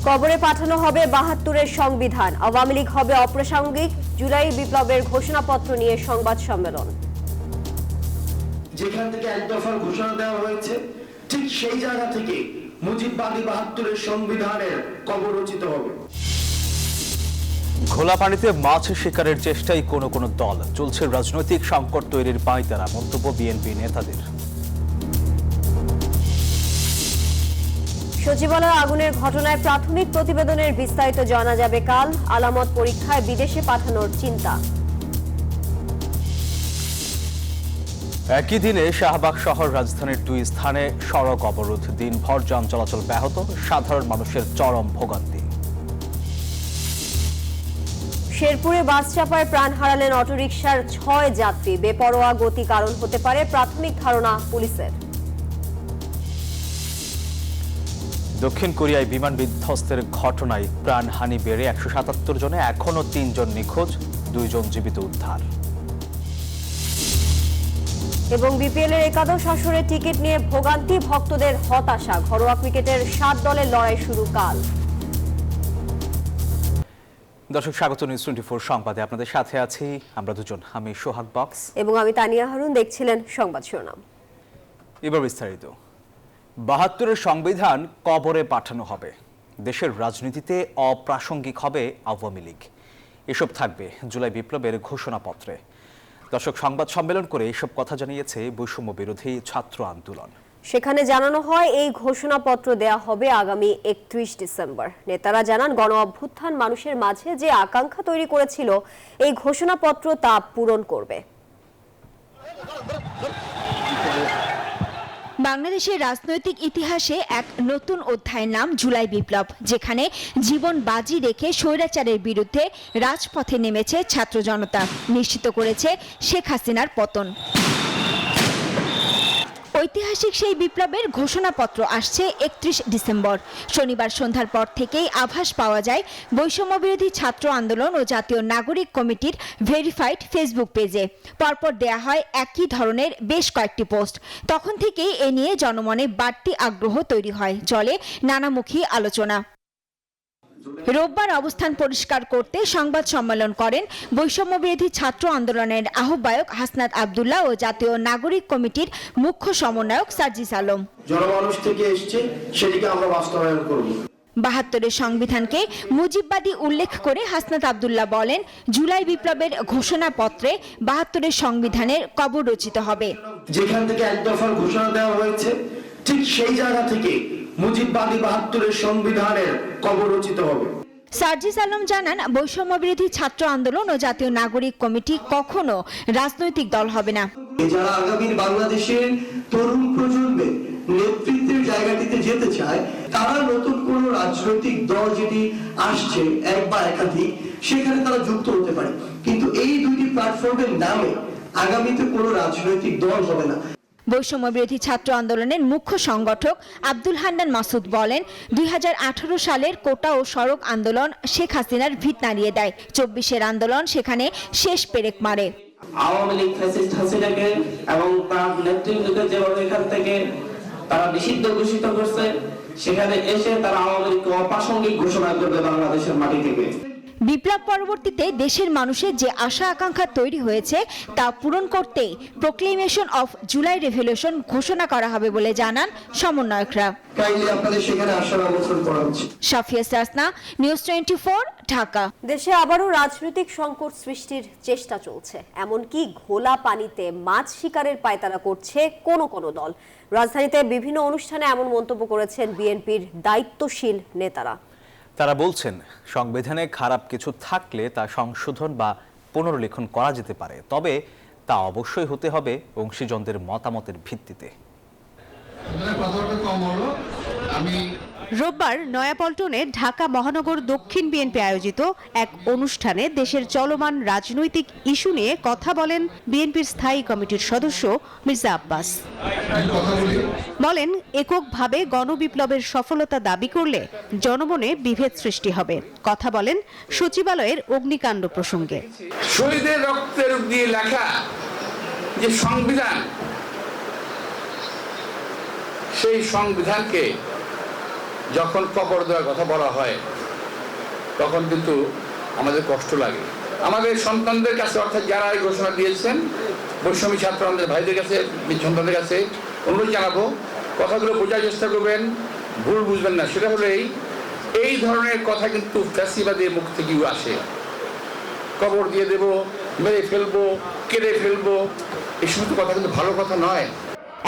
কবরে পাঠানো হবে ৭২-এর সংবিধান, আওয়ামী লীগ হবে অপ্রাসঙ্গিক, জুলাই বিপ্লবের ঘোষণাপত্র নিয়ে সংবাদ সম্মেলন। যেখান থেকে এক দফার ঘোষণা দেওয়া হয়েছে ঠিক সেই জায়গা থেকে মুজিববাদী ৭২-এর সংবিধানের কবর রচিত হবে। খোলা পানিতে মাছ শিকারের চেষ্টায় কোনো কোনো দল, চলছে রাজনৈতিক সংকট তৈরির পাঁয়তারা, মন্তব্য বিএনপি নেতাদের। সচিবালয় আগুনের ঘটনায় প্রাথমিক প্রতিবেদনের বিস্তারিত জানা যাবে কাল, আলামত পরীক্ষায় বিদেশে পাঠানোর চিন্তা। একই দিনে শাহবাগ শহর রাজধানীর 2 স্থানে সড়ক অবরোধ, দিনভর যান চলাচল ব্যাহত, সাধারণ মানুষের চরম ভোগান্তি। শেরপুরে বাস চাপায় প্রাণ হারালেন অটোরিকশার 6 যাত্রী, বেপরোয়া গতি কারণ হতে পারে প্রাথমিক ধারণা পুলিশের। দক্ষিণ কোরিয়ায় বিমান বিধ্বস্তের ঘটনায় প্রাণহানি বেড়ে 177 জনে, এখনও 3 জন নিখোঁজ, 2 জন জীবিত উদ্ধার। এবং বিপিএল এর একাদশ আসরের টিকিট নিয়ে ভোগান্তি, ভক্তদের হতাশা, ঘরোয়া ক্রিকেটের 7 দলের লড়াই শুরু কাল। দর্শক, স্বাগত নিউজ 24 সংবাদে, আপনাদের সাথে আছি আমরা দুজন, আমি সোহাগ বক্স এবং আমি তানিয়া হারুন। দেখছিলেন সংবাদ শিরোনাম, এবার বিস্তারিত। ৭২-এর সংবিধান কবরে পাঠানো হবে, দেশের রাজনীতিতে অপ্রাসঙ্গিক হবে আওয়ামী লীগ, এসব থাকবে জুলাই বিপ্লবের ঘোষণাপত্রে। দর্শক, সংবাদ সম্মেলন করে এসব কথা জানিয়েছে বৈষম্য বিরোধী ছাত্র আন্দোলন। সেখানে জানানো হয় এই ঘোষণাপত্র দেয়া হবে আগামী 31 ডিসেম্বর। নেতারা জানান, গণ অভ্যুত্থান মানুষের মাঝে যে আকাঙ্ক্ষা তৈরি করেছিল, এই ঘোষণাপত্র তা পূরণ করবে। বাংলাদেশের রাজনৈতিক ইতিহাসে এক নতুন অধ্যায়ের নাম জুলাই বিপ্লব, যেখানে জীবন বাজি রেখে স্বৈরাচারের বিরুদ্ধে রাজপথে নেমেছে ছাত্র জনতা, নিশ্চিত করেছে শেখ হাসিনার পতন। ঐতিহাসিক সেই বিপ্লবের ঘোষণাপত্র আসছে 31 ডিসেম্বর। শনিবার সন্ধ্যার পর থেকেই আভাস পাওয়া যায় বৈষম্যবিরোধী ছাত্র আন্দোলন ও জাতীয় নাগরিক কমিটির ভেরিফাইড ফেসবুক পেজে। পরপর দেয়া হয় একই ধরনের বেশ কয়েকটি পোস্ট। তখন থেকেই এ নিয়ে জনমনে বাড়তি আগ্রহ তৈরি হয়, চলে নানামুখী আলোচনা। রোববার অবস্থান পরিষ্কার করতে সংবাদ সম্মেলন করেন বৈষম্যবিরোধী ছাত্র আন্দোলনের আহ্বায়ক হাসনাত আব্দুল্লাহ ও জাতীয় নাগরিক কমিটির মুখ্য সমন্বয়ক সার্জিস আলম। জনমানুষ থেকে এসেছে, সেটিকে আমরা বাস্তবায়ন করব। ৭২-এর সংবিধানকে মুজিববাদী উল্লেখ করে হাসনাত আব্দুল্লাহ বলেন, জুলাই বিপ্লবের ঘোষণাপত্রে ৭২-এর সংবিধানের কবর রচিত হবে। যেখান থেকে এক দফার ঘোষণা দেওয়া হয়েছে ঠিক সেই জায়গা থেকে মুজিববাদী ৭২-এর সংবিধানের কবর রচিত হবে। সার্জিস আলম জানান, বৈষম্যবিরোধী ছাত্র আন্দোলন ও জাতীয় নাগরিক কমিটি কখনো রাজনৈতিক দল হবে না। যারা আগামীর বাংলাদেশের তরুণ প্রজন্মের নেতৃত্বের জায়গাটিতে যেতে চায়, তারা নতুন কোন রাজনৈতিক দল যেটি আসছে এক বা একাধিক, সেখানে তারা যুক্ত হতে পারে, কিন্তু এই দুইটি প্ল্যাটফর্মের নামে আগামীতে কোনো রাজনৈতিক দল হবে না। বৈষম্যবিরোধী ছাত্র আন্দোলনের মুখ্য সংগঠক আব্দুল হান্নান মাসুদ বলেন, 2018 সালের কোটা ও সড়ক আন্দোলন শেখ হাসিনার ভিত নাড়িয়ে দেয়। 24-এর আন্দোলন সেখানে শেষ পেরেক মারে। আওয়ামী লীগ ফ্যাসিস্ট হাসিনাকে এবং তার নেতৃত্বকে যেভাবে এখান থেকে তারা নিষিদ্ধ ঘোষিত করছে, সেখানে এসে তারা আওয়ামী লীগকে অপ্রাসঙ্গিক ঘোষণা করবে বাংলাদেশের মাটি থেকে। বিপ্লব পরবর্তীতে দেশের মানুষের যে আশা আকাঙ্ক্ষা তৈরি হয়েছে তা পূরণ করতেই প্রোক্লেমেশন অফ জুলাই রেভলিউশন ঘোষণা করা হবে বলে জানান সমন্বয়করা। সাফিয়া সাসনা, নিউজ 24, ঢাকা। দেশে আবারও রাজনৈতিক সংকট সৃষ্টির চেষ্টা চলছে, এমনকি ঘোলা পানিতে মাছ শিকারের পায়তারা করছে কোন কোন দল। রাজধানীতে বিভিন্ন অনুষ্ঠানে এমন মন্তব্য করেছেন বিএনপির দায়িত্বশীল নেতারা। তারা বলছেন, সংবিধানে খারাপ কিছু থাকলে তা সংশোধন বা পুনর্লেখন করা যেতে পারে, তবে তা অবশ্যই হতে হবে অংশীজনদের মতামতের ভিত্তিতে। রোববার নয়াপল্টনে ঢাকা মহানগর দক্ষিণ বিএনপি আয়োজিত এক অনুষ্ঠানে দেশের চলমান রাজনৈতিক ইস্যু নিয়ে কথা বলেন বিএনপির স্থায়ী কমিটির সদস্য মির্জা আব্বাস। বলেন, এককভাবে গণবিপ্লবের সফলতা দাবি করলে জনমনে বিভেদ সৃষ্টি হবে। কথা বলেন সচিবালয়ের অগ্নিকাণ্ড প্রসঙ্গে। শহীদের রক্তের দিয়ে লেখা যে সংবিধান, সেই সংবিধানকে যখন কবর দেওয়ার কথা বলা হয় তখন কিন্তু আমাদের কষ্ট লাগে। আমাদের সন্তানদের কাছে, অর্থাৎ যারা এই ঘোষণা দিয়েছেন, বৈষম্য ছাত্র আমাদের ভাইদের কাছে, সন্তানদের কাছে অনুরোধ জানাবো, কথাগুলো বোঝার চেষ্টা করবেন, ভুল বুঝবেন না। সেটা হলো এই ধরনের কথা কিন্তু ফ্যাসিবাদের মুখ থেকেও আসে। কবর দিয়ে দেব, মেরে ফেলবো, কেড়ে ফেলবো, এই সমস্ত কথা কিন্তু ভালো কথা নয়।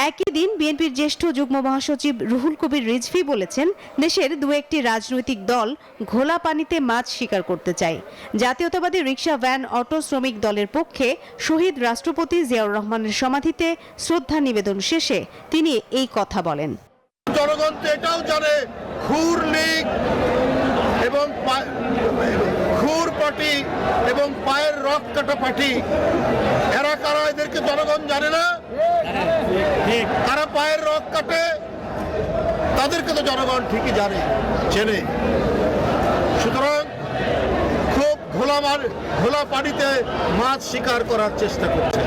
একই দিন বিএনপির জ্যেষ্ঠ যুগ্ম মহাসচিব রুহুল কবির রিজভী বলেছেন, দেশের দু একটি রাজনৈতিক দল ঘোলা পানিতে মাছ শিকার করতে চায়। জাতীয়তাবাদী রিকশা, ভ্যান, অটো শ্রমিক দলের পক্ষে শহীদ রাষ্ট্রপতি জিয়াউর রহমানের সমাধিতে শ্রদ্ধা নিবেদন শেষে তিনি এই কথা বলেন। জনগণ তো এটাও জানে খুর লীগ এবং খুর পার্টি এবং পায়ের রক কাটা পার্টি, এরা কারা এদেরকে জনগণ জানে না? তারা পায়ের রক কাটে, তাদেরকে তো জনগণ ঠিকই জানে, চেনে। সুতরাং খুব ঘোলা পানিতে মাছ শিকার করার চেষ্টা করছে।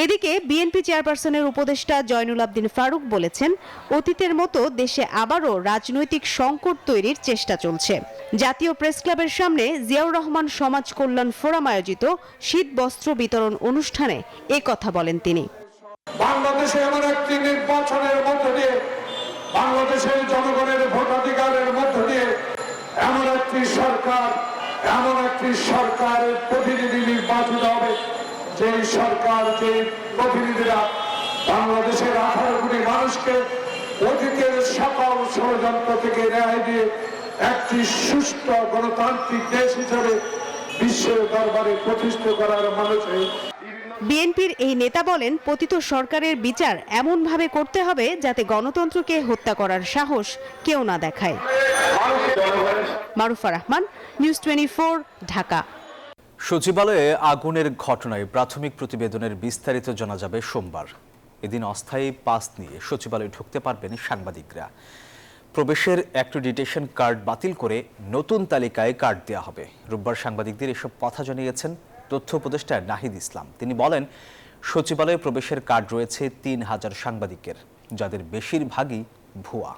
এদিকে বিএনপি চেয়ারপারসনের উপদেষ্টা জয়নুল আবদিন ফারুক বলেছেন, অতীতের মতো দেশে আবারও রাজনৈতিক সংকট তৈরির চেষ্টা চলছে। জাতীয় প্রেস ক্লাবের সামনে জিয়াউর রহমান সমাজ কল্যাণ ফোরাম আয়োজিত শীত বস্ত্র বিতরণ অনুষ্ঠানে এ কথা বলেন তিনি। বাংলাদেশে এমন একটি নির্বাচনের মধ্য দিয়ে, বাংলাদেশের জনগণের ভোটাধিকারের মধ্য দিয়ে এমন একটি সরকারের প্রতিনিধি নির্বাচিত হবে, যে সরকার, যে প্রতিনিধিরা বাংলাদেশের 18 কোটি মানুষকে অতীতের সকল ষড়যন্ত্র থেকে রেহাই দিয়ে একটি সুষ্ঠু গণতান্ত্রিক দেশ হিসেবে বিশ্বের দরবারে প্রতিষ্ঠিত করার মানুষের। বিএনপির এই নেতা বলেন, পতিত সরকারের বিচার এমনভাবে করতে হবে যাতে গণতন্ত্রকে হত্যা করার সাহস কেউ না দেখায়। মারুফা রহমান, নিউজ 24, ঢাকা। সচিবালয়ে আগুনের ঘটনায় প্রাথমিক প্রতিবেদনের বিস্তারিত জানা যাবে সোমবার। এদিন অস্থায়ী পাস নিয়ে সচিবালয়ে ঢুকতে পারবেন সাংবাদিকরা। প্রবেশের অ্যাক্রেডিটেশন কার্ড বাতিল করে নতুন তালিকায় কার্ড দেওয়া হবে। রোববার সাংবাদিকদের এসব কথা জানিয়েছেন তথ্য উপদেষ্টা নাহিদ ইসলাম। তিনি বলেন, সচিবালয়ে প্রবেশের কার্ড রয়েছে 3000 সাংবাদিকের, যাদের বেশিরভাগই ভুয়া।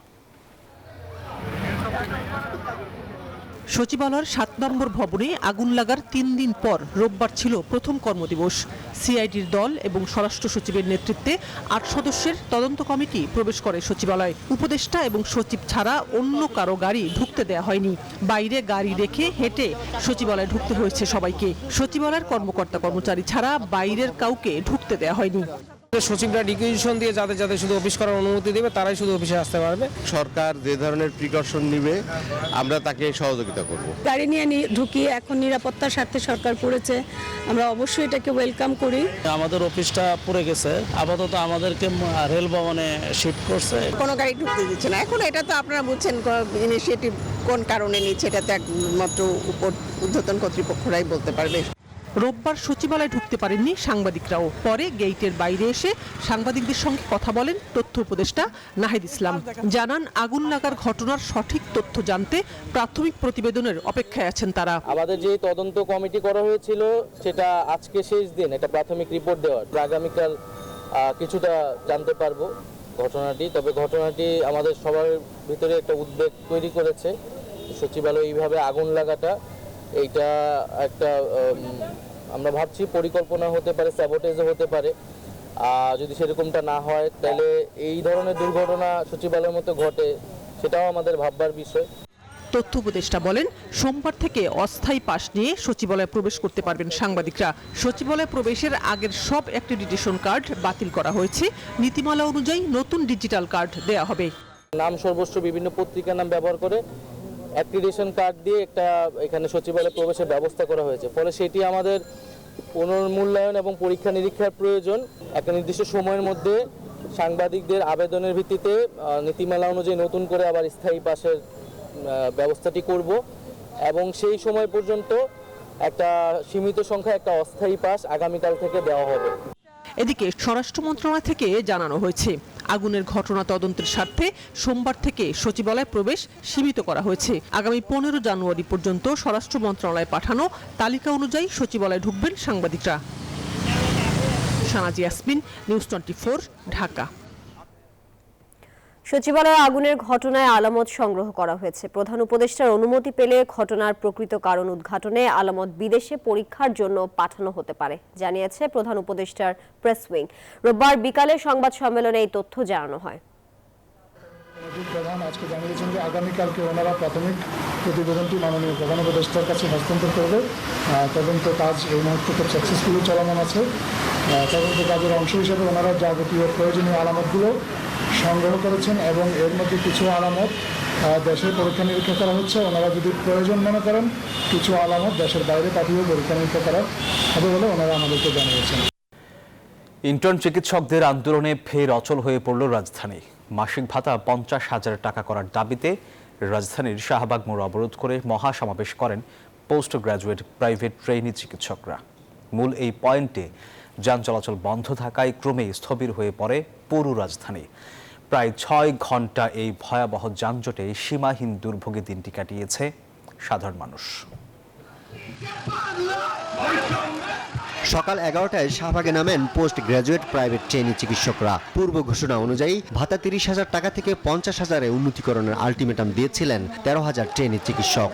সচিবালয়ের 7 নম্বর ভবনে আগুন লাগার 3 দিন পর রোববার ছিল প্রথম কর্মদিবস। সিআইডির দল এবং স্বরাষ্ট্র সচিবের নেতৃত্বে 8 সদস্যের তদন্ত কমিটি প্রবেশ করে সচিবালয়। উপদেষ্টা এবং সচিব ছাড়া অন্য কারো গাড়ি ঢুকতে দেয়া হয়নি। বাইরে গাড়ি রেখে হেঁটে সচিবালয়ে ঢুকতে হয়েছে সবাইকে। সচিবালয়ের কর্মকর্তা কর্মচারী ছাড়া বাইরের কাউকে ঢুকতে দেয়া হয়নি। সচিবরা ডিক্রিপশন দিয়ে যাদের শুধু অফিস করার অনুমতি দেবে তারাই শুধু অফিসে আসতে পারবে। সরকার যে ধরনের প্রিকশন নিবে আমরা তাকে সহযোগিতা করব। গাড়ি নিয়ে ঢুকিয়ে এখন নিরাপত্তার স্বার্থে সরকার করেছে, আমরা অবশ্যই এটাকে ওয়েলকাম করি। আমাদের অফিসটা পুড়ে গেছে, আপাতত আমাদেরকে রেল ভবনে শিফট করছে। কোনো গাড়ি ঢুকতে দিচ্ছে না। এখন এটা তো আপনারা বুঝছেন ইনিশিয়েটিভ কোন কারণে নিচ্ছে, এটা তো একমাত্র ঊর্ধ্বতন কর্তৃপক্ষরাই বলতে পারবে। রোববার সচিবালয়ে ঢুকতে পারেননি সাংবাদিকরাও। পরে গেইটের বাইরে এসে সাংবাদিকদের সঙ্গে কথা বলেন তথ্য উপদেষ্টা নাহিদ ইসলাম। জানান, আগুন লাগার ঘটনার সঠিক তথ্য জানতে প্রাথমিক প্রতিবেদনের অপেক্ষায় আছেন তারা। আমাদের যে তদন্ত কমিটি করা হয়েছিল সেটা আজকে শেষ দিন, একটা প্রাথমিক রিপোর্ট দেওয়ার। আগামীকাল কিছুটা জানতে পারবো ঘটনাটি। তবে ঘটনাটি আমাদের সবার ভিতরে একটা উদ্বেগ তৈরি করেছে। সচিবালয়ে এইভাবে আগুন লাগাটা, এইটা একটা আমরা ভাবছি পরিকল্পনা হতে পারে, স্যাবোটেজও হতে পারে। যদি সেরকমটা না হয় তাহলে এই ধরনের দুর্ঘটনা সচিবালয়ের মতো ঘটে, সেটাও আমাদের ভাববার বিষয়। তথ্য উপদেষ্টা বলেন, সোমবার থেকে অস্থায়ী পাস নিয়ে সচিবালয়ে প্রবেশ করতে পারবেন সাংবাদিকরা। সচিবালয়ে প্রবেশের আগের সব অ্যাক্রেডিটেশন কার্ড বাতিল করা হয়েছে। নীতিমালা অনুযায়ী নতুন ডিজিটাল কার্ড দেয়া হবে। নাম সর্বস্ব বিভিন্ন পত্রিকার নাম ব্যবহার করে অ্যাক্রিডিটেশন কার্ড দিয়ে একটা এখানে সচিবালয়ে প্রবেশের ব্যবস্থা করা হয়েছে। ফলে সেটি আমাদের পুনর্মূল্যায়ন এবং পরীক্ষা নিরীক্ষার প্রয়োজন। একটা নির্দিষ্ট সময়ের মধ্যে সাংবাদিকদের আবেদনের ভিত্তিতে নীতিমালা অনুযায়ী নতুন করে আবার স্থায়ী পাসের ব্যবস্থাটি করব এবং সেই সময় পর্যন্ত একটা সীমিত সংখ্যা একটা অস্থায়ী পাস আগামীকাল থেকে দেওয়া হবে। এদিকে স্বরাষ্ট্র মন্ত্রণালয় থেকে জানানো হয়েছে, আগুনের ঘটনা তদন্তের স্বার্থে সোমবার থেকে সচিবালয়ে প্রবেশ সীমিত করা হয়েছে। আগামী 15 জানুয়ারি পর্যন্ত স্বরাষ্ট্র মন্ত্রণালয়ে পাঠানো তালিকা অনুযায়ী সচিবালয়ে ঢুকবেন সাংবাদিকরা। শানাজি ইয়াসমিন, নিউজ 24, ঢাকা। সচিবালয়ে আগুনের ঘটনায় আলামত সংগ্রহ করা হয়েছে। প্রধান উপদেষ্টার অনুমতি পেলে ঘটনার প্রকৃত কারণ উদ্ঘাটনে আলামত বিদেশে পরীক্ষার জন্য পাঠানো হতে পারে, জানিয়েছে প্রধান উপদেষ্টার প্রেস উইং। রোববার বিকালে সংবাদ সম্মেলনে এই তথ্য জানানো হয়। প্রধান আজকে জানিয়েছেন যে আগামীকালকে ওনারা প্রাথমিক প্রতিবেদনটি মাননীয় প্রধান উপদেষ্টার কাছে হস্তান্তর করবে। তদন্ত কাজ এই মুহূর্তে খুব সাকসেসফুলি চলমান আছে। তদন্ত কাজের অংশ হিসেবে ওনারা যাবতীয় প্রয়োজনীয় আলামতগুলো সংগ্রহ করেছেন এবং এর মধ্যে কিছু আলামত দেশে পরীক্ষা নিরীক্ষা করা হচ্ছে। ওনারা যদি প্রয়োজন মনে করেন কিছু আলামত দেশের বাইরে পাঠিয়ে পরীক্ষা নিরীক্ষা করা হবে বলে ওনারা আমাদেরকে জানিয়েছেন। ইন্টার্ন চিকিৎসকদের আন্দোলনে ফের অচল হয়ে পড়ল রাজধানী। মাসিক ভাতা 50,000 টাকা করার দাবিতে রাজধানীর শাহবাগ মোড় অবরোধ করে মহাসমাবেশ করেন পোস্ট গ্রাজুয়েট প্রাইভেট ট্রেনি চিকিৎসকরা। মূল এই পয়েন্টে যান চলাচল বন্ধ থাকায় ক্রমেই স্থবির হয়ে পড়ে পুরো রাজধানী। প্রায় 6 ঘন্টা এই ভয়াবহ যানজটে সীমাহীন দুর্ভোগে দিনটি কাটিয়েছে সাধারণ মানুষ। সকাল 11টায় শাহবাগে নামেন পোস্ট গ্রাজুয়েট প্রাইভেট ট্রেনি চিকিৎসকরা। পূর্ব ঘোষণা অনুযায়ী ভাতা 30,000 টাকা থেকে 50,000-এ উন্নতিকরণের আলটিমেটাম দিয়েছিলেন 13,000 ট্রেনি চিকিৎসক।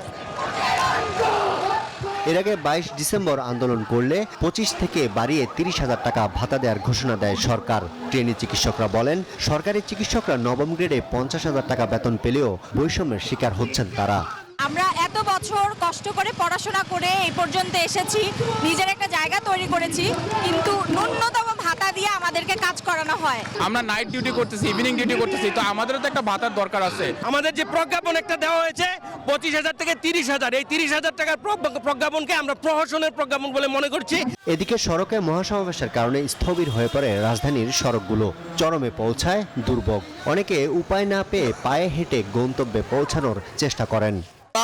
এর আগে 22 ডিসেম্বর আন্দোলন করলে 25 থেকে বাড়িয়ে 30,000 টাকা ভাতা দেওয়ার ঘোষণা দেয় সরকার। ট্রেনি চিকিৎসকরা বলেন, সরকারি চিকিৎসকরা নবম গ্রেডে 50,000 টাকা বেতন পেলেও বৈষম্যের শিকার হচ্ছেন তারা। আমরা এত বছর কষ্ট করে পড়াশোনা করে এই পর্যন্ত এসেছি, নিজের একটা জায়গা তৈরি করেছি, কিন্তু ন্যূনতম ভাতা দিয়ে আমাদেরকে কাজ করানো হয়। আমরা নাইট ডিউটি করতেছি, ইভিনিং ডিউটি করতেছি, তো আমাদেরও তো একটা ভাতার দরকার আছে। আমাদের যে প্রজ্ঞাপন একটা দেওয়া হয়েছে 25,000 থেকে 30,000, এই 30,000 টাকার প্রজ্ঞাপনকে আমরা প্রহসনের প্রজ্ঞাপন বলে মনে করছি। এদিকে সড়কে মহাসমাবেশের কারণে স্থবির হয়ে পড়ে রাজধানীর সড়কগুলো। চরমে পৌঁছায় দুর্ভোগ। অনেকে উপায় না পেয়ে পায়ে হেঁটে গন্তব্যে পৌঁছানোর চেষ্টা করেন।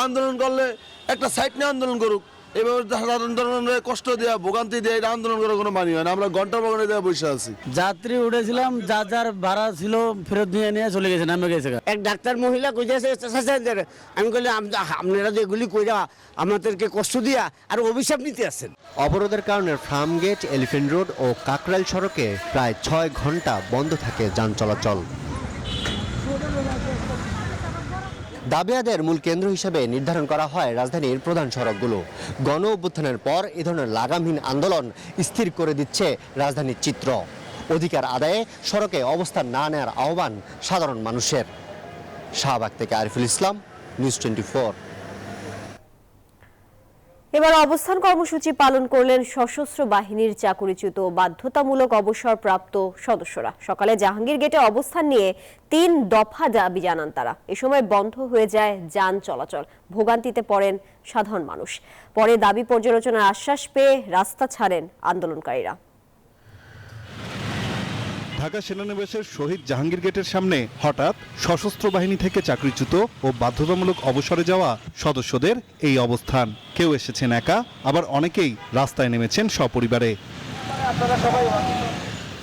আন্দোলন করলে একটা সাইড নিয়ে আন্দোলন করুক, এভাবে সাধারণ ধরনের কষ্ট দেওয়া ভোগান্তি দেওয়া এটা আন্দোলন করার কোনো মানি হয় না। আমরা ঘন্টা বাগানে দেওয়া বসে আছি। যাত্রী উঠেছিলাম, যার যার ভাড়া ছিল ফেরত নিয়ে চলে গেছে, নামে গেছে। এক ডাক্তার মহিলা কইতেছে, আমি বলি আপনারা যে এগুলি কইরা আমাদেরকে কষ্ট দিয়া আর অভিশাপ নিতে আসেন। অবরোধের কারণে ফার্ম গেট, এলিফ্যান্ট রোড ও কাকরাইল সড়কে প্রায় 6 ঘন্টা বন্ধ থাকে যান চলাচল। দাবি আদায়ের মূল কেন্দ্র হিসেবে নির্ধারণ করা হয় রাজধানীর প্রধান সড়কগুলো। গণ অভ্যুত্থানের পর এ ধরনের লাগামহীন আন্দোলন স্থির করে দিচ্ছে রাজধানীর চিত্র। অধিকার আদায়ে সড়কে অবস্থান না নেওয়ার আহ্বান সাধারণ মানুষের। শাহবাগ থেকে আরিফুল ইসলাম, নিউজ 24। এবার অবস্থান কর্মসূচি পালন করলেন সশস্ত্র বাহিনীর চাকরিচ্যুত বাধ্যতামূলক অবসরপ্রাপ্ত সদস্যরা। সকালে জাহাঙ্গীর গেটে অবস্থান নিয়ে 3 দফা দাবি জানান তারা। এ সময় বন্ধ হয়ে যায় যান চলাচল, ভোগান্তিতে পড়েন সাধারণ মানুষ। পরে দাবি পর্যালোচনার আশ্বাস পেয়ে রাস্তা ছাড়েন আন্দোলনকারীরা। ঢাকা সেনানিবাসের শহীদ জাহাঙ্গীর গেটের সামনে হঠাৎ সশস্ত্র বাহিনী থেকে চাকরিচ্যুত ও বাধ্যতামূলক অবসরে যাওয়া সদস্যদের এই অবস্থান। কেউ এসেছেন একা, আবার অনেকেই রাস্তায় নেমেছেন সপরিবারে।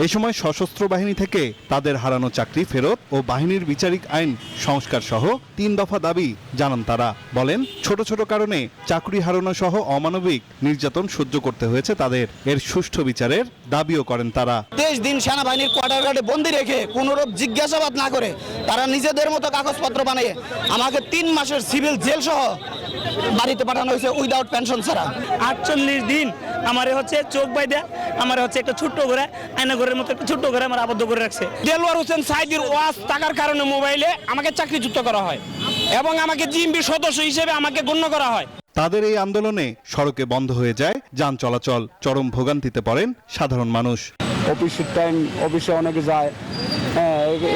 এই সময় সশস্ত্র বাহিনী থেকে তাদের হারানো চাকরি ফেরত ও বাহিনীর বিচারিক আইন সংস্কার সহ 3 দফা দাবি জানান তারা। বলেন, ছোট ছোট কারণে চাকরি হারানো সহ অমানবিক নির্যাতন সহ্য করতে হয়েছে তাদের। এর সুষ্ঠু বিচারের দাবিও করেন তারা। দেশ দিন সেনাবাহিনীর কোয়ার্টার গার্ডে বন্দি রেখে কোনোরূপ জিজ্ঞাসাবাদ না করে তারা নিজেদের মতো কাগজপত্র বানিয়ে আমাকে 3 মাসের সিভিল জেল সহ বাড়িতে পাঠানো হয়েছে উইদাউট পেনশন ছাড়া। 48 দিন আমারে হচ্ছে চোখ বাইদা, আমারে হচ্ছে একটা ছোট্ট ঘরে, আয়না ঘরের মতো একটা ছোট্ট ঘরে আমার আবদ্ধ করে রাখছে। দেলোয়ার হোসেন সাইদির ওয়াজ টাকার কারণে মোবাইলে আমাকে চাকরিচ্যুত করা হয় এবং আমাকে জিএমবির সদস্য হিসেবে আমাকে গণ্য করা হয়। তাদের এই আন্দোলনে সড়কে বন্ধ হয়ে যায় যান চলাচল। চরম ভোগান্তিতে পড়েন সাধারণ মানুষ। অফিসের টাইম অফিসে অনেকে যায়,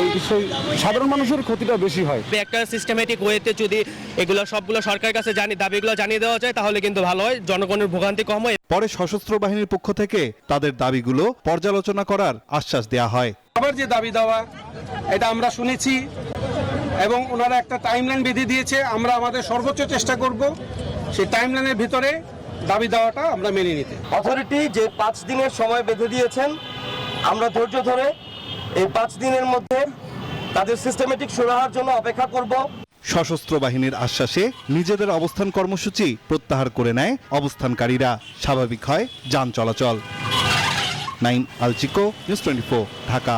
এই বিষয়ে সাধারণ মানুষের ক্ষতিটা বেশি হয়। একটা সিস্টেমেটিক ওয়েতে যদি এগুলো সবগুলো সরকারের কাছে দাবিগুলো জানিয়ে দেওয়া যায় তাহলে কিন্তু ভালো হয়, জনগণের ভোগান্তি কম হয়। পরে সশস্ত্র বাহিনীর পক্ষ থেকে তাদের দাবিগুলো পর্যালোচনা করার আশ্বাস দেওয়া হয়। আবার যে দাবি দেওয়া এটা আমরা শুনেছি এবং ওনারা একটা টাইমলাইন বেঁধে দিয়েছে। আমরা আমাদের সর্বোচ্চ চেষ্টা করব সেই টাইমলাইনের ভিতরে দাবি দেওয়াটা আমরা মেনে নিতে। অথরিটি যে 5 দিনের সময় বেঁধে দিয়েছেন, আমরা ধৈর্য ধরে এই 5 দিনের মধ্যে তাদের সিস্টেমেটিক সুরাহার জন্য অপেক্ষা করব। সশস্ত্র বাহিনীর আশ্বাসে নিজেদের অবস্থান কর্মসূচি প্রত্যাহার করে নেয় অবস্থানকারীরা। স্বাভাবিক হয় যান চলাচল। নাইম আলচিকো, নিউজ 24, ঢাকা।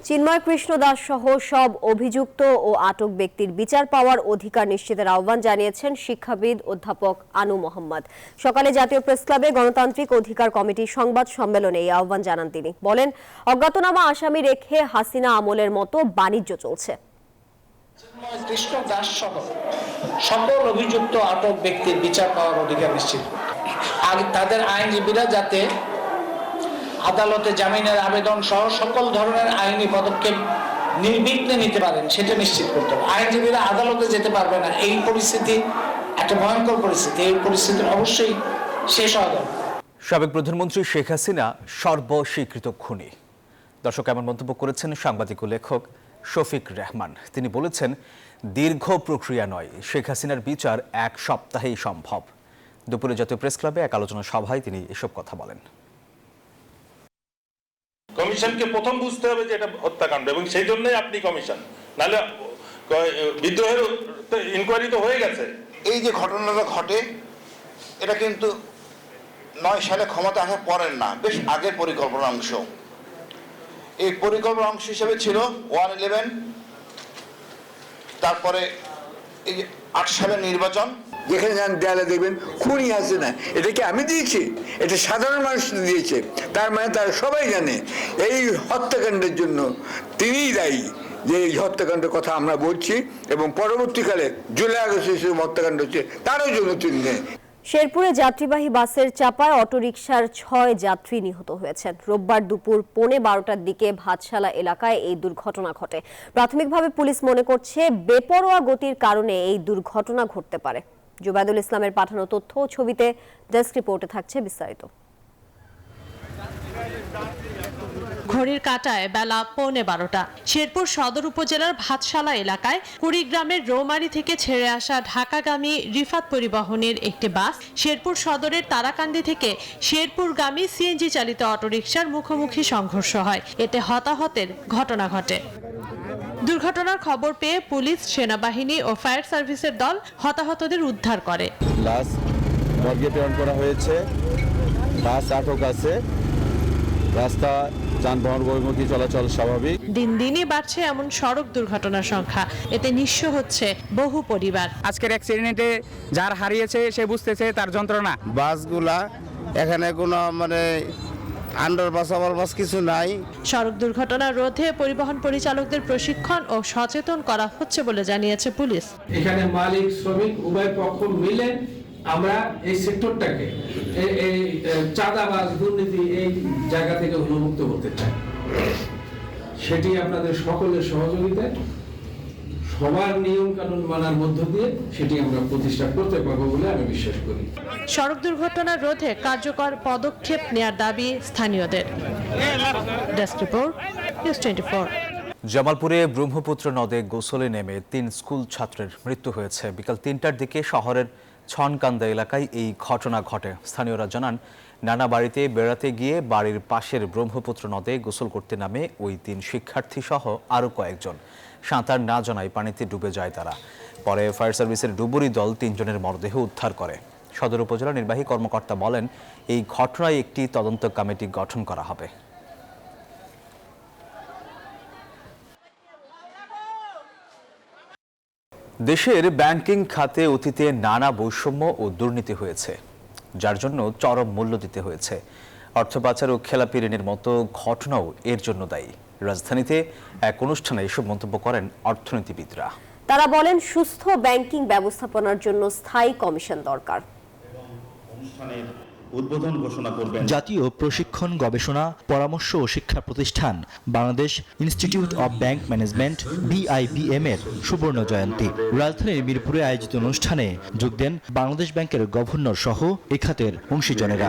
চিন্ময় কৃষ্ণ দাস সহ সব অভিযুক্ত ও আটক ব্যক্তির বিচার পাওয়ার অধিকার নিশ্চিতের আহ্বান জানিয়েছেন শিক্ষাবিদ অধ্যাপক আনু মোহাম্মদ। সকালে জাতীয় প্রেসক্লাবে গণতান্ত্রিক অধিকার কমিটির সংবাদ সম্মেলনে এই আহ্বান জানান তিনি। বলেন, অজ্ঞাতনামা আসামি রেখে হাসিনা আমলের মতো বাণিজ্য চলছে। চিন্ময় কৃষ্ণ দাস সহ সকল অভিযুক্ত আটক ব্যক্তির বিচার পাওয়ার অধিকার নিশ্চিত, আর তাদের আইনজীবীরা যাতে আদালতে জামিনের আবেদন সহ সকল ধরনের আইনি পদক্ষেপ নির্বিঘ্নে নিতে পারেন সেটা নিশ্চিত করতে হবে। আইনজীবীরা আদালতে যেতে পারবে না, এই পরিস্থিতি একটা ভয়ঙ্কর পরিস্থিতি, এই পরিস্থিতির অবশ্যই শেষ হওয়া দরকার। সাবেক প্রধানমন্ত্রী শেখ হাসিনা সর্বস্বীকৃত খুনি। দর্শক এমন মন্তব্য করেছেন সাংবাদিক ও লেখক শফিক রেহমান। তিনি বলেছেন, দীর্ঘ প্রক্রিয়া নয়, শেখ হাসিনার বিচার এক সপ্তাহেই সম্ভব। দুপুরে জাতীয় প্রেস ক্লাবে এক আলোচনা সভায় তিনি এসব কথা বলেন। কমিশনকে প্রথম বুঝতে হবে যে এটা হত্যাকাণ্ড, এবং সেই জন্যই আপনি কমিশন, নাহলে বিদ্রোহের ইনকোয়ারি তো হয়ে গেছে। এই যে ঘটনাটা ঘটে এটা কিন্তু 9 সালে ক্ষমতা আসার পরের না, বেশ আগের পরিকল্পনার অংশ। এই পরিকল্পনার অংশ হিসেবে ছিল 1/11, তারপরে এই যে 8 সালের নির্বাচন। যেখানে যান দেয়ালে দেখবেন খুনি আছে না, এটা কি আমি দিয়েছি, এটা সাধারণ মানুষ দিয়েছে। তার মানে তারা সবাই জানে এই হত্যাকাণ্ডের জন্য তিনিই দায়ী, যে এই হত্যাকাণ্ডের কথা আমরা বলছি, এবং পরবর্তীকালে জুলাই আগস্টে হত্যাকাণ্ড হচ্ছে তারও জন্য তিনি নেই। শেরপুরে যাত্রীবাহী বাসের চাপায় অটোরিকশার 6 যাত্রী নিহত হয়েছেন। রোববার দুপুর 12:15টার দিকে ভাতশালা এলাকায় এই দুর্ঘটনা ঘটে। প্রাথমিকভাবে পুলিশ মনে করছে বেপরোয়া গতির কারণে এই দুর্ঘটনা ঘটতে পারে। জুবাইদুল ইসলামের পাঠানো তথ্য ও ছবিতে ডেস্ক রিপোর্টে থাকছে বিস্তারিত। ঘড়ির কাঁটায় বেলা 12:15। শেরপুর সদর উপজেলার ভাতশালা এলাকায় কুড়িগ্রামের রৌমারী থেকে ছেড়ে আসা ঢাকাগামী রিফাত পরিবহনের একটি বাস শেরপুর সদরের তারাকান্দি থেকে শেরপুরগামী সিএনজি চালিত অটোরিকশার মুখোমুখি সংঘর্ষ হয়। এতে হতাহতের ঘটনা ঘটে। দুর্ঘটনার খবর পেয়ে পুলিশ, সেনাবাহিনী ও ফায়ার সার্ভিসের দল হতাহতদের উদ্ধার করে। লাশ মর্গে প্রেরণ করা হয়েছে, বাস আটক আছে, রাস্তা যানবাহন বহির্মুখী চলাচল স্বাভাবিক। দিন দিনই বাড়ছে এমন সড়ক দুর্ঘটনার সংখ্যা, এতে নিঃস্ব হচ্ছে বহু পরিবার। আজকের অ্যাক্সিডেন্টে যার হারিয়েছে সে বুঝতেছে তার যন্ত্রণা। বাসগুলা এখানে কোনো আন্ডারপাস ওভারপাস কিছু নাই। সড়ক দুর্ঘটনা রোধে পরিবহন পরিচালকদের প্রশিক্ষণ ও সচেতন করা হচ্ছে বলে জানিয়েছে পুলিশ। এখানে মালিক শ্রমিক উভয় পক্ষ মিলে আমরা এই সেক্টরটাকে এই চাঁদাবাজ দুর্নীতি এই জায়গা থেকে উন্মুক্ত করতে চাই। সেটি আপনাদের সকলের সহযোগিতায়, সবার নিয়ম কানুন মানার মধ্য দিয়ে সেটি আমরা প্রতিষ্ঠা করতে পারবো বলে আমি বিশ্বাস করি। সড়ক দুর্ঘটনা রোধে কার্যকর পদক্ষেপ নেয়ার দাবি স্থানীয়দের। Desk report, news 24। জামালপুরে ব্রহ্মপুত্র নদে গোসলে নেমে 3 স্কুল ছাত্রের মৃত্যু হয়েছে। বিকাল 3টার দিকে শহরের ছনকান্দা এলাকায় এই ঘটনা ঘটে। স্থানীয়রা জানান, নানা বাড়িতে বেড়াতে গিয়ে বাড়ির পাশের ব্রহ্মপুত্র নদে গোসল করতে নামে ওই 3 শিক্ষার্থী সহ আরও কয়েকজন। সাঁতার না জানায় পানিতে ডুবে যায় তারা। পরে ফায়ার সার্ভিসের ডুবুরি দল 3 জনের মরদেহ উদ্ধার করে। সদর উপজেলা নির্বাহী কর্মকর্তা বলেন, এই ঘটনায় একটি তদন্ত কমিটি গঠন করা হবে। দেশের ব্যাংকিং খাতে অতীতে নানা বৈষম্য ও দুর্নীতি হয়েছে, যার জন্য চরম মূল্য দিতে হয়েছে। অর্থ পাচার ও খেলাপি ঋণের মতো ঘটনাও এর জন্য দায়ী। রাজধানীতে এক অনুষ্ঠানে এসব মন্তব্য করেন অর্থনীতিবিদরা। তারা বলেন, সুস্থ ব্যাংকিং ব্যবস্থাপনার জন্য স্থায়ী কমিশন দরকার। উদ্বোধন ঘোষণা করবেন জাতীয় প্রশিক্ষণ, গবেষণা, পরামর্শ ও শিক্ষা প্রতিষ্ঠান Bangladesh institute of bank management BIBM এর সুবর্ণ জয়ন্তী। রাজধানীর মিরপুরে আয়োজিত অনুষ্ঠানে যোগ দেন বাংলাদেশ ব্যাংকের গভর্নর সহ এ খাতের অংশীজনেরা।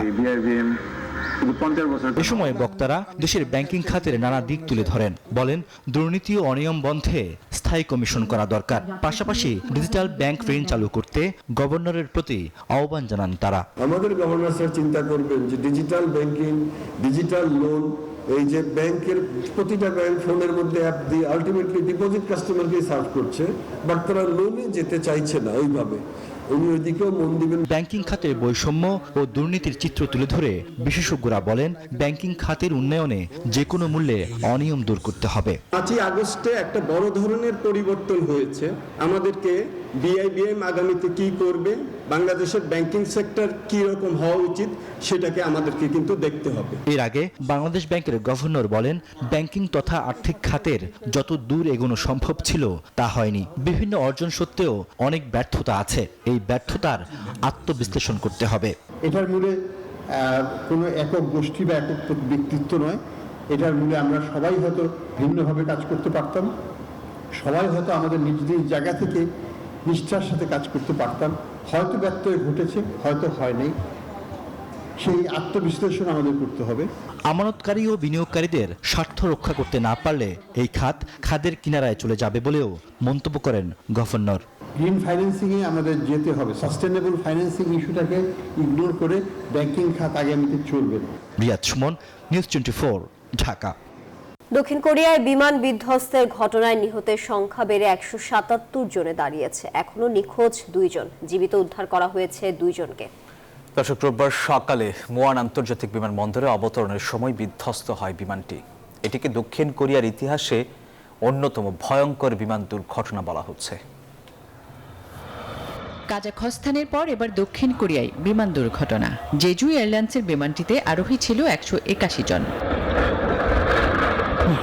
এ সময় বক্তারা দেশের ব্যাংকিং খাতের নানা দিক তুলে ধরেন। বলেন, দুর্নীতি ও অনিয়ম বন্ধে স্থায়ী কমিশন করা দরকার। পাশাপাশি ডিজিটাল ব্যাংক ঋণ চালু করতে গভর্নরের প্রতি আহ্বান জানান তারা। আমাদের গভর্নর স্যার চিন্তা করবেন যে ডিজিটাল ব্যাংকিং, ডিজিটাল লোন, এই যে ব্যাংকের প্রতিটা ব্যাংক ফোনের মধ্যে অ্যাপ দিয়ে আলটিমেটলি ডিপোজিট কাস্টমারকে সার্ভ করছে, বাট তারা লোনে যেতে চাইছে না ওইভাবে। উনি ওইদিকেও মন দিবেন। ব্যাংকিং খাতের বৈষম্য ও দুর্নীতির চিত্র তুলে ধরে বিশেষজ্ঞরা বলেন, ব্যাংকিং খাতের উন্নয়নে যে কোনো মূল্যে অনিয়ম দূর করতে হবে। 5ই আগস্টে একটা বড় ধরনের পরিবর্তন হয়েছে। আমাদেরকে বিআইবিএম আগামীতে কি করবে, বাংলাদেশের ব্যাংকিং সেক্টর কি রকম হওয়া উচিত, সেটাকে আমাদেরকে কিন্তু দেখতে হবে। এর আগে বাংলাদেশ ব্যাংকের গভর্নর বলেন, ব্যাংকিং তথা আর্থিক খাতের যত দূর এগোনো সম্ভব ছিল তা হয়নি। বিভিন্ন অর্জন সত্ত্বেও অনেক ব্যর্থতা আছে। এই ব্যর্থতার আত্মবিশ্লেষণ করতে হবে। এটার মূলে কোনো একক গোষ্ঠী বা একক ব্যক্তিত্ব নয়, এটার মূলে আমরা সবাই হয়তো ভিন্নভাবে কাজ করতে পারতাম, সবাই হয়তো আমাদের নিজ নিজ জায়গা থেকে নিষ্ঠার সাথে কাজ করতে পারতাম। হয়তো ব্যত্যয় ঘটেছে, হয়তো হয়নি, সেই আত্মবিশ্লেষণ আমাদের করতে হবে। আমানতকারী ও বিনিয়োগকারীদের স্বার্থ রক্ষা করতে না পারলে এই খাত খাদের কিনারায় চলে যাবে বলেও মন্তব্য করেন গভর্নর। গ্রিন ফাইন্যান্সিংয়ে আমাদের যেতে হবে, সাস্টেনেবল ফাইন্যান্সিং ইস্যুটাকে ইগনোর করে ব্যাংকিং খাত আগামীতে চলবে। রিয়াদ সুমন, নিউজ 24, ঢাকা। দক্ষিণ কোরিয়ায় বিমান বিধ্বস্তের ঘটনায় নিহতের সংখ্যা বেড়ে 177 জনে দাঁড়িয়েছে। এখনো নিখোঁজ 2 জন, জীবিত উদ্ধার করা হয়েছে 2 জনকে। দর্শক, রোববার সকালে মুয়ান আন্তর্জাতিক বিমানবন্দরে অবতরণের সময় বিধ্বস্ত হয় বিমানটি। এটিকে দক্ষিণ কোরিয়ার ইতিহাসে অন্যতম ভয়ঙ্কর বিমান দুর্ঘটনা বলা হচ্ছে। কাজাখস্তানের পর এবার দক্ষিণ কোরিয়ায় বিমান দুর্ঘটনা। জেজু এয়ারলাইন্সের বিমানটিতে আরোহী ছিল 181 জন।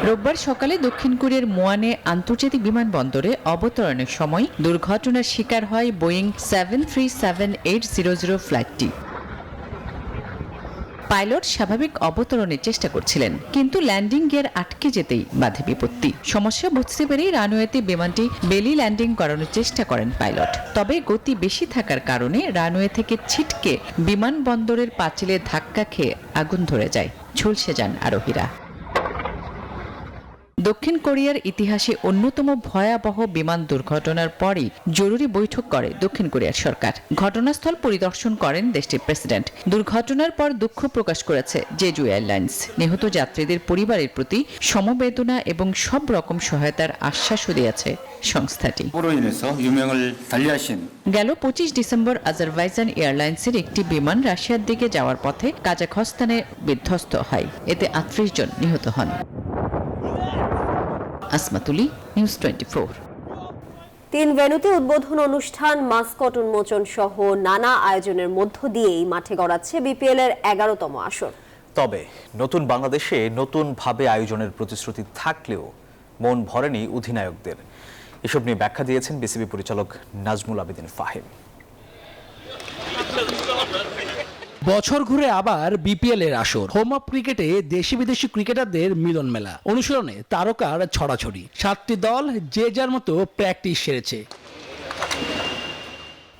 রোববার সকালে দক্ষিণ কোরিয়ার মুয়ানে আন্তর্জাতিক বিমানবন্দরে অবতরণের সময় দুর্ঘটনার শিকার হয় বোয়িং 737-800 ফ্লাইটটি। পাইলট স্বাভাবিক অবতরণের চেষ্টা করছিলেন, কিন্তু ল্যান্ডিং গিয়ার আটকে যেতেই বাধে বিপত্তি। সমস্যা বুঝতে পেরেই রানওয়েতে বিমানটি বেলি ল্যান্ডিং করানোর চেষ্টা করেন পাইলট। তবে গতি বেশি থাকার কারণে রানওয়ে থেকে ছিটকে বিমানবন্দরের পাঁচিলে ধাক্কা খেয়ে আগুন ধরে যায়, ঝলসে যান আরোহীরা। দক্ষিণ কোরিয়ার ইতিহাসে অন্যতম ভয়াবহ বিমান দুর্ঘটনার পরই জরুরি বৈঠক করে দক্ষিণ কোরিয়ার সরকার। ঘটনাস্থল পরিদর্শন করেন দেশটির প্রেসিডেন্ট। দুর্ঘটনার পর দুঃখ প্রকাশ করেছে জেজু এয়ারলাইন্স। নিহত যাত্রীদের পরিবারের প্রতি সমবেদনা এবং সব রকম সহায়তার আশ্বাসও দিয়েছে সংস্থাটি। গেল 25 ডিসেম্বর আজারবাইজান এয়ারলাইন্সের একটি বিমান রাশিয়ার দিকে যাওয়ার পথে কাজাখস্তানে বিধ্বস্ত হয়। এতে 38 জন নিহত হন। আসমাতুলি, নিউজ 24। 3 ভেন্যুতে উদ্বোধন অনুষ্ঠান, মাস্কট উন্মোচন সহ নানা আয়োজনের মধ্য দিয়েই মাঠে গড়াচ্ছে বিপিএল এর 11তম আসর। তবে নতুন বাংলাদেশে নতুনভাবে আয়োজনের প্রতিশ্রুতি থাকলেও মন ভরেনি অধিনায়কদের। এসব নিয়ে ব্যাখ্যা দিয়েছেন বিসিবি পরিচালক নাজমুল আবেদিন ফাহিম। বছর ঘুরে আবার বিপিএল এর আসর। হোম অফ ক্রিকেটে দেশি বিদেশি ক্রিকেটারদের মিলন মেলা, অনুশীলনে তারকার ছড়াছড়ি। 7টি দল যে যার মতো প্র্যাকটিস সেরেছে।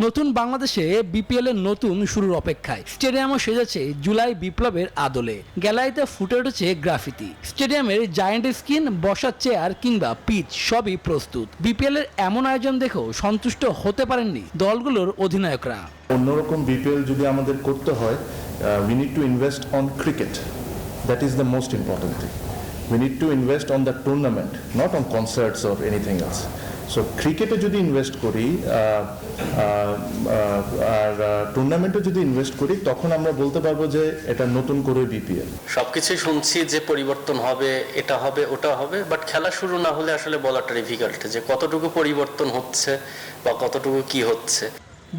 নতুন বাংলাদেশে বিপিএল এর নতুন শুরুর অপেক্ষায়। স্টেডিয়ামও সেজেছে জুলাই বিপ্লবের আদলে। গ্যালারিতে ফুটে উঠেছে গ্রাফিতি। স্টেডিয়ামের জায়ান্ট স্ক্রিন, বসার চেয়ার কিংবা পিচ সবই প্রস্তুত। বিপিএল এর এমন আয়োজন দেখেও সন্তুষ্ট হতে পারেননি দলগুলোর অধিনায়করা। অন্যরকম বিপিএল যদি আমাদের করতে হয়, we need to invest on cricket. That is the most important thing. We need to invest on the tournament, not on concerts or anything else. So ক্রিকেটে যদি ইনভেস্ট করি আর টুর্নামেন্টে যদি ইনভেস্ট করি, তখন আমরা বলতে পারবো যে এটা নতুন করে বিপিএল। সবকিছু শুনছি যে পরিবর্তন হবে, এটা হবে, ওটা হবে, বাট খেলা শুরু না হলে আসলে বলাটা ডিফিকাল্ট যে কতটুকু পরিবর্তন হচ্ছে বা কতটুকু কি হচ্ছে।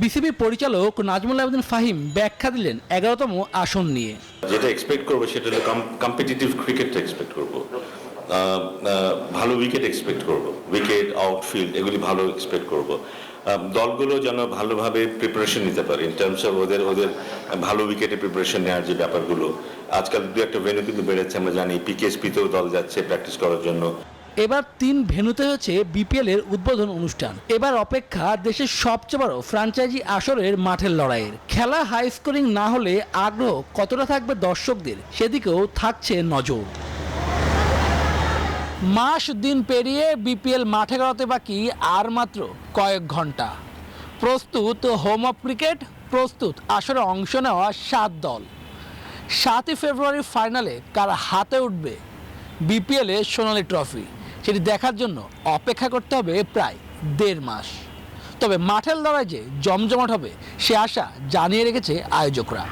বিসিবি পরিচালক নাজমুল আবেদিন ফাহিম ব্যাখ্যা দিলেন 11তম আসন নিয়ে। যেটা এক্সপেক্ট করবো সেটা হলো কম্পিটিটিভ ক্রিকেট এক্সপেক্ট করবো, ভালো উইকেট এক্সপেক্ট করব, উইকেট আউটফিল্ড এগুলি ভালো এক্সপেক্ট করব। দলগুলো যেন ভালোভাবে প্রিপারেশন নিতে পারে ইন টার্মস অফ ওদের ভালো উইকেটে প্রিপারেশন নেওয়ার যে ব্যাপারগুলো। আজকাল 2-1 ভেন্যু কিন্তু বেড়েছে, আমরা জানি পিকেএসপিতেও দল যাচ্ছে প্র্যাকটিস করার জন্য। এবার 3 ভেন্যুতে হচ্ছে বিপিএল এর উদ্বোধন অনুষ্ঠান। এবার অপেক্ষা দেশের সবচেয়ে বড় ফ্র্যাঞ্চাইজি আসরের মাঠের লড়াইয়ের। খেলা হাই স্কোরিং না হলে আগ্রহ কতটা থাকবে দর্শকদের, সেদিকেও থাকছে নজর। মাস দিন পেরিয়ে বিপিএল মাঠে গড়াতে বাকি আর মাত্র কয়েক ঘন্টা। প্রস্তুত হোম অফ ক্রিকেট, প্রস্তুত আসরে অংশ নেওয়া 7 দল। 7ই ফেব্রুয়ারি ফাইনালে কার হাতে উঠবে বিপিএল এর সোনালী ট্রফি, সেটি দেখার জন্য অপেক্ষা করতে হবে প্রায় 1.5 মাস। তবে মাঠের লড়াই যে জমজমাট হবে সে আশা জানিয়ে রেখেছে আয়োজকরা।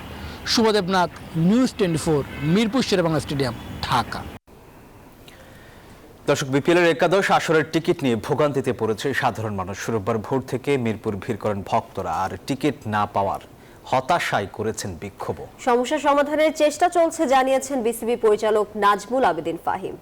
Shubhodeb Nath, news 24, Mirpur Sherebangla stadium, Dhaka. দর্শক, বিপিএলের একাদশ আসরের টিকিট নিয়ে ভোগান্তিতে পড়েছে সাধারণ মানুষ। রোববার ভোর থেকে মিরপুর ভিড় করেন ভক্তরা, আর টিকিট না পাওয়ার হতাশায় করেছেন বিক্ষোভ। সমস্যা সমাধানের চেষ্টা চলছে জানিয়েছেন বিসিবি পরিচালক নাজমুল আবেদিন ফাহিম।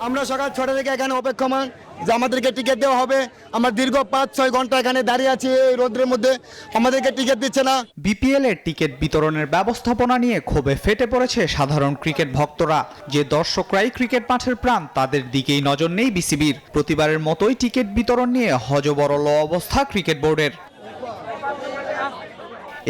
আমরা সকাল 6টা থেকে এখানে অপেক্ষমান যে আমাদেরকে টিকিট দেওয়া হবে। আমরা দীর্ঘ 5-6 ঘন্টা এখানে দাঁড়িয়ে আছি এই রোদের মধ্যে, আমাদেরকে টিকিট দিচ্ছে না। বিপিএল এর টিকিট বিতরণের ব্যবস্থাপনা নিয়ে ক্ষোভে ফেটে পড়েছে সাধারণ ক্রিকেট ভক্তরা। যে দর্শকরাই ক্রিকেট মাঠের প্রাণ, তাদের দিকেই নজর নেই বিসিবির। প্রতিবারের মতোই টিকিট বিতরণ নিয়ে হযবরল অবস্থা ক্রিকেট বোর্ডের।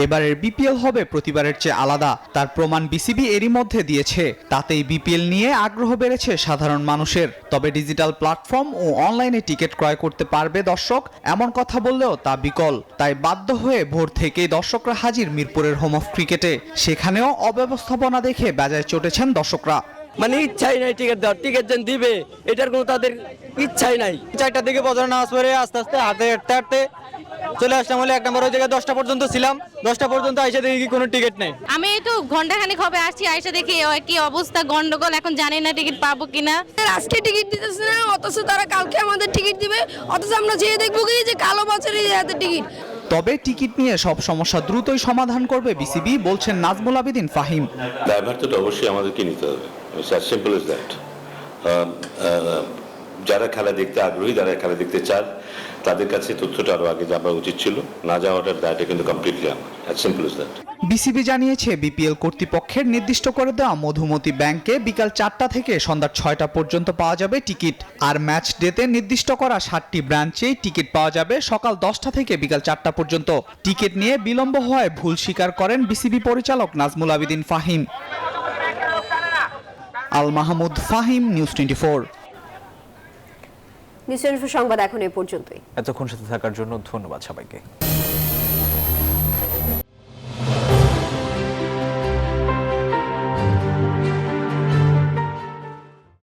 এবারের বিপিএল হবে প্রতিবারের চেয়ে আলাদা, তার প্রমাণ বিসিবি এরই মধ্যে দিয়েছে। তাতেই বিপিএল নিয়ে আগ্রহ বেড়েছে সাধারণ মানুষের। তবে ডিজিটাল প্ল্যাটফর্ম ও অনলাইনে টিকিট ক্রয় করতে পারবে দর্শক, এমন কথা বললেও তা বিকল। তাই বাধ্য হয়ে ভোর থেকেই দর্শকরা হাজির মিরপুরের হোম অফ ক্রিকেটে। সেখানেও অব্যবস্থাপনা দেখে বেজায় চটেছেন দর্শকরা। মানে ইচ্ছাই নাই টিকিট দেওয়ার, টিকিট যেন দিবে এটার কোনো তাদের ইচ্ছাই নাই। 4টার দিকে বদল নামাজ পড়ে আস্তে আস্তে হাঁটতে হাঁটতে চলে আসলাম হলে 1 নম্বর ওই জায়গায় 10টা পর্যন্ত ছিলাম। 10টা পর্যন্ত আইসা দেখি কোনো টিকিট নেই। আমি তো ঘন্টাখানেক হবে আসছি, আইসা দেখি কি অবস্থা, গন্ডগোল। এখন জানি না টিকিট পাবো কিনা। আজকে টিকিট দিতেছে না, অথচ তারা কালকে আমাদের টিকিট দিবে, অথচ আমরা যেয়ে দেখবো কি যে কালো বছরই হাতে টিকিট। তবে টিকিট নিয়ে সব সমস্যা দ্রুতই সমাধান করবে বিসিবি, বলছেন নাজমুল আবেদিন ফাহিম। দায়ভারটা অবশ্যই আমাদেরকে নিতে হবে, as simple as that. যারা খেলা দেখতে আগ্রহী, যারা খেলা দেখতে চান, তাদের কাছে তথ্যটা আরো আগে যাওয়া উচিত ছিল। না যাওয়াটার দায়টা কিন্তু কমপ্লিটলি আমার, as simple as that. BCB জানিয়েছে বিপিএল কর্তৃপক্ষের নির্দিষ্ট করে দেওয়া মধুমতি ব্যাংকে বিকাল 4টা থেকে সন্ধ্যা 6টা পর্যন্ত পাওয়া যাবে টিকিট। আর ম্যাচ ডেতে নির্দিষ্ট করা 7টি ব্রাঞ্চেই টিকিট পাওয়া যাবে সকাল 10টা থেকে বিকাল 4টা পর্যন্ত। টিকিট নিয়ে বিলম্ব হওয়ায় ভুল স্বীকার করেন বিসিবি পরিচালক নাজমুল আবেদিন ফাহিম। আল মাহমুদ ফাহিম, নিউজ 24। নিউজ 24 সংবাদ এখন এই পর্যন্তই। এতক্ষণ সাথে থাকার জন্য ধন্যবাদ সবাইকে।